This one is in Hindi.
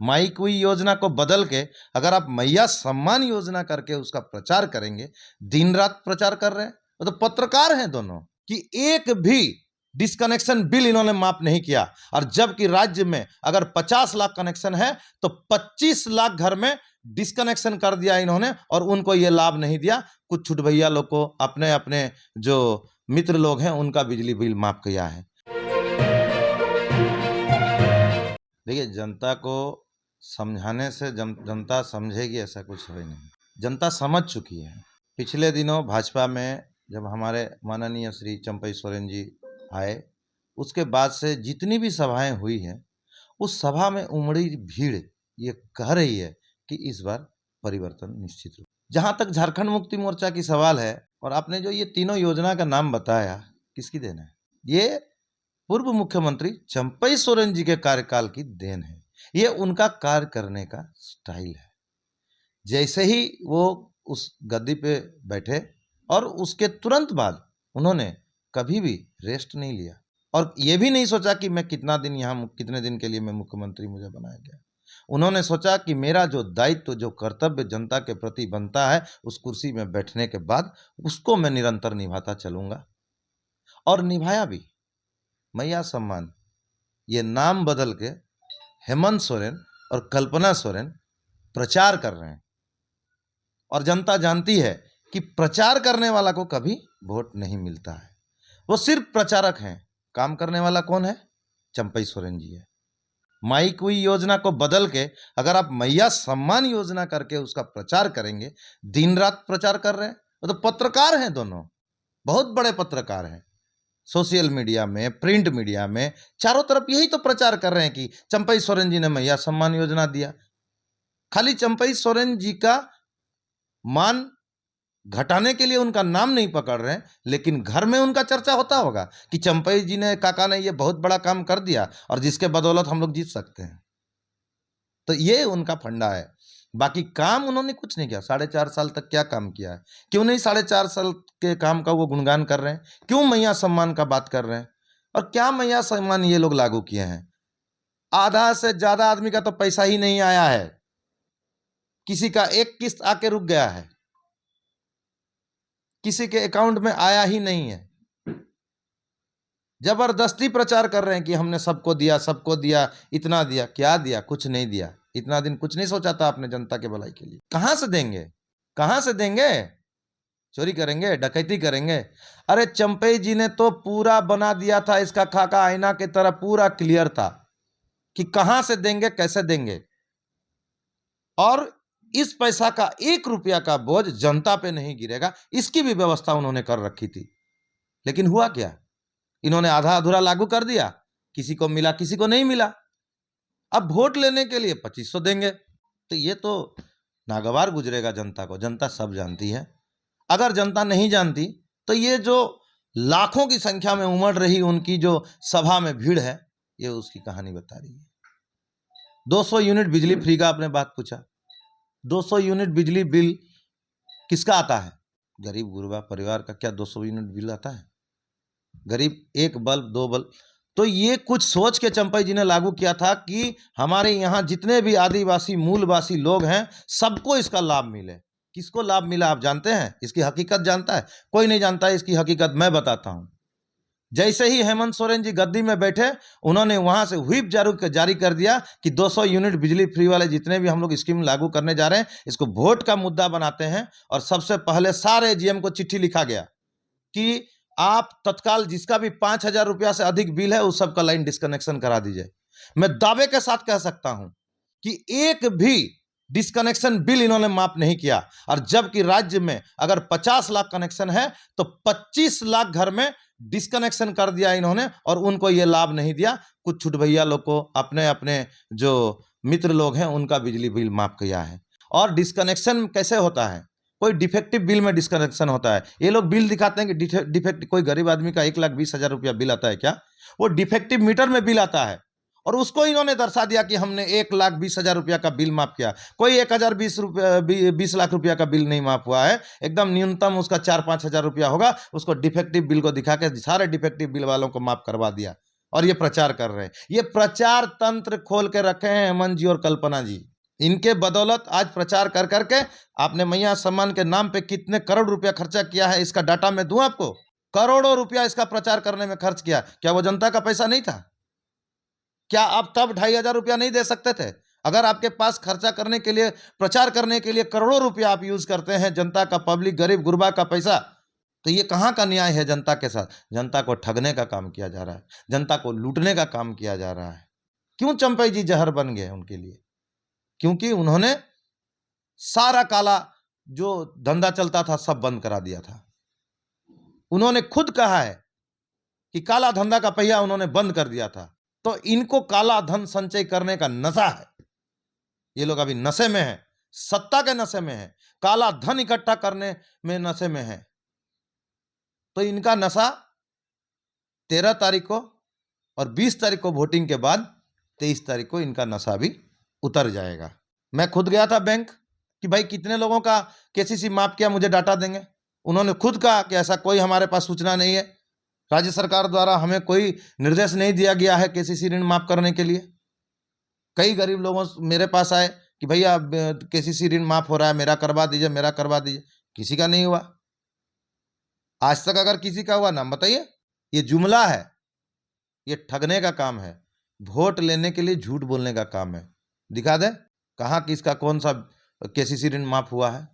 माई कुई योजना को बदल के अगर आप मैया सम्मान योजना करके उसका प्रचार करेंगे, दिन रात प्रचार कर रहे हैं, वो तो पत्रकार हैं दोनों, कि एक भी डिस्कनेक्शन बिल इन्होंने माफ नहीं किया। और जबकि राज्य में अगर 50 लाख कनेक्शन है तो 25 लाख घर में डिस्कनेक्शन कर दिया इन्होंने और उनको ये लाभ नहीं दिया। कुछ छुट भैया लोग को अपने अपने जो मित्र लोग हैं उनका बिजली बिल माफ किया है। देखिए, जनता को समझाने से जनता समझेगी ऐसा कुछ है नहीं, जनता समझ चुकी है। पिछले दिनों भाजपा में जब हमारे माननीय श्री चंपई सोरेन जी आए, उसके बाद से जितनी भी सभाएं हुई हैं, उस सभा में उमड़ी भीड़ ये कह रही है कि इस बार परिवर्तन निश्चित रूप। जहां तक झारखंड मुक्ति मोर्चा की सवाल है, और आपने जो ये तीनों योजना का नाम बताया, किसकी देन है? ये पूर्व मुख्यमंत्री चंपई सोरेन जी के कार्यकाल की देन है। ये उनका कार्य करने का स्टाइल है। जैसे ही वो उस गद्दी पे बैठे और उसके तुरंत बाद उन्होंने कभी भी रेस्ट नहीं लिया और ये भी नहीं सोचा कि मैं कितना दिन यहाँ, कितने दिन के लिए मैं मुख्यमंत्री मुझे बनाया गया। उन्होंने सोचा कि मेरा जो दायित्व, जो कर्तव्य जनता के प्रति बनता है, उस कुर्सी में बैठने के बाद उसको मैं निरंतर निभाता चलूंगा, और निभाया भी। मैया सम्मान ये नाम बदल के हेमंत सोरेन और कल्पना सोरेन प्रचार कर रहे हैं, और जनता जानती है कि प्रचार करने वाला को कभी वोट नहीं मिलता है। वो सिर्फ प्रचारक हैं, काम करने वाला कौन है? चंपई सोरेन जी है। माई कुई योजना को बदल के अगर आप मैया सम्मान योजना करके उसका प्रचार करेंगे, दिन रात प्रचार कर रहे हैं, वो तो पत्रकार हैं दोनों, बहुत बड़े पत्रकार हैं। सोशल मीडिया में, प्रिंट मीडिया में, चारों तरफ यही तो प्रचार कर रहे हैं कि चंपई सोरेन जी ने मैया सम्मान योजना दिया। खाली चंपई सोरेन जी का मान घटाने के लिए उनका नाम नहीं पकड़ रहे हैं, लेकिन घर में उनका चर्चा होता होगा कि चंपई जी ने, काका ने ये बहुत बड़ा काम कर दिया और जिसके बदौलत हम लोग जीत सकते हैं। तो ये उनका फंडा है। बाकी काम उन्होंने कुछ नहीं किया। 4.5 साल तक क्या काम किया है? क्यों नहीं 4.5 साल के काम का वो गुणगान कर रहे हैं? क्यों मैया सम्मान का बात कर रहे हैं? और क्या मैया सम्मान ये लोग लागू किए हैं? आधा से ज्यादा आदमी का तो पैसा ही नहीं आया है, किसी का एक किस्त आके रुक गया है, किसी के अकाउंट में आया ही नहीं है। जबरदस्ती प्रचार कर रहे हैं कि हमने सबको दिया, सबको दिया, इतना दिया। क्या दिया? कुछ नहीं दिया। इतना दिन कुछ नहीं सोचा था आपने जनता के भलाई के लिए? कहां से देंगे? कहां से देंगे? चोरी करेंगे, डकैती करेंगे? अरे चंपई जी ने तो पूरा बना दिया था, इसका खाका आईना की तरह पूरा क्लियर था कि कहां से देंगे, कैसे देंगे। और इस पैसा का 1 रुपया का बोझ जनता पे नहीं गिरेगा, इसकी भी व्यवस्था उन्होंने कर रखी थी। लेकिन हुआ क्या? इन्होंने आधा अधूरा लागू कर दिया, किसी को मिला, किसी को नहीं मिला। अब वोट लेने के लिए 2500 देंगे, तो ये तो नागवार गुजरेगा जनता को। जनता सब जानती है। अगर जनता नहीं जानती तो ये जो लाखों की संख्या में उमड़ रही उनकी जो सभा में भीड़ है, ये उसकी कहानी बता रही है। 200 यूनिट बिजली फ्री का आपने बात पूछा। 200 यूनिट बिजली बिल किसका आता है? गरीब गुरबा परिवार का क्या 200 यूनिट बिल आता है? गरीब 1 बल्ब 2 बल्ब। तो ये कुछ सोच के चंपई जी ने लागू किया था कि हमारे यहाँ जितने भी आदिवासी मूलवासी लोग हैं, सबको इसका लाभ मिले। किसको लाभ मिला आप जानते हैं? इसकी हकीकत जानता है? कोई नहीं जानता है इसकी हकीकत। मैं बताता हूं। जैसे ही हेमंत सोरेन जी गद्दी में बैठे, उन्होंने वहां से व्हिप जारी कर दिया कि 200 यूनिट बिजली फ्री वाले जितने भी हम लोग स्कीम लागू करने जा रहे हैं, इसको वोट का मुद्दा बनाते हैं। और सबसे पहले सारे जीएम को चिट्ठी लिखा गया कि आप तत्काल जिसका भी 5,000 रुपया से अधिक बिल है, उस सबका लाइन डिस्कनेक्शन करा दीजिए। मैं दावे के साथ कह सकता हूं कि एक भी डिस्कनेक्शन बिल इन्होंने माफ नहीं किया। और जबकि राज्य में अगर 50 लाख कनेक्शन है तो 25 लाख घर में डिस्कनेक्शन कर दिया इन्होंने और उनको ये लाभ नहीं दिया। कुछ छुट भैया लोग को अपने अपने जो मित्र लोग हैं उनका बिजली बिल माफ किया है। और डिस्कनेक्शन कैसे होता है? कोई डिफेक्टिव बिल में डिस्कनेक्शन होता है। ये लोग बिल दिखाते हैं कि डिफेक्ट, कोई गरीब आदमी का 1,20,000 रुपया बिल आता है क्या? वो डिफेक्टिव मीटर में बिल आता है, और उसको इन्होंने दर्शा दिया कि हमने 1,20,000 रुपया का बिल माफ किया। कोई 20 लाख रुपया का बिल नहीं माफ हुआ है। एकदम न्यूनतम उसका 4-5 हजार रुपया होगा। उसको डिफेक्टिव बिल को दिखा के सारे डिफेक्टिव बिल वालों को माफ करवा दिया। और ये प्रचार कर रहे हैं। ये प्रचार तंत्र खोल के रखे हैं हेमंत जी और कल्पना जी। इनके बदौलत आज प्रचार कर करके आपने मैया सम्मान के नाम पे कितने करोड़ रुपया खर्चा किया है, इसका डाटा मैं दूं आपको। करोड़ों रुपया इसका प्रचार करने में खर्च किया। क्या वो जनता का पैसा नहीं था? क्या आप तब 2,500 रुपया नहीं दे सकते थे? अगर आपके पास खर्चा करने के लिए, प्रचार करने के लिए करोड़ों रुपया आप यूज करते हैं, जनता का, पब्लिक, गरीब गुरबा का पैसा, तो ये कहाँ का न्याय है जनता के साथ? जनता को ठगने का काम किया जा रहा है, जनता को लूटने का काम किया जा रहा है। क्यों चंपई जी जहर बन गए उनके लिए? क्योंकि उन्होंने सारा काला जो धंधा चलता था सब बंद करा दिया था। उन्होंने खुद कहा है कि काला धंधा का पहिया उन्होंने बंद कर दिया था। तो इनको काला धन संचय करने का नशा है। ये लोग अभी नशे में हैं, सत्ता के नशे में हैं, काला धन इकट्ठा करने में नशे में हैं। तो इनका नशा 13 तारीख को और 20 तारीख को वोटिंग के बाद 23 तारीख को इनका नशा भी उतर जाएगा। मैं खुद गया था बैंक कि भाई कितने लोगों का केसीसी माफ किया, मुझे डाटा देंगे। उन्होंने खुद कहा कि ऐसा कोई हमारे पास सूचना नहीं है, राज्य सरकार द्वारा हमें कोई निर्देश नहीं दिया गया है केसीसी ऋण माफ करने के लिए। कई गरीब लोगों मेरे पास आए कि भैया केसीसी ऋण माफ हो रहा है, मेरा करवा दीजिए, मेरा करवा दीजिए। किसी का नहीं हुआ आज तक। अगर किसी का हुआ नाम बताइए। ये जुमला है, ये ठगने का काम है, वोट लेने के लिए झूठ बोलने का काम है। दिखा दे कहाँ किसका कौन सा केसीसी ऋण माफ हुआ है।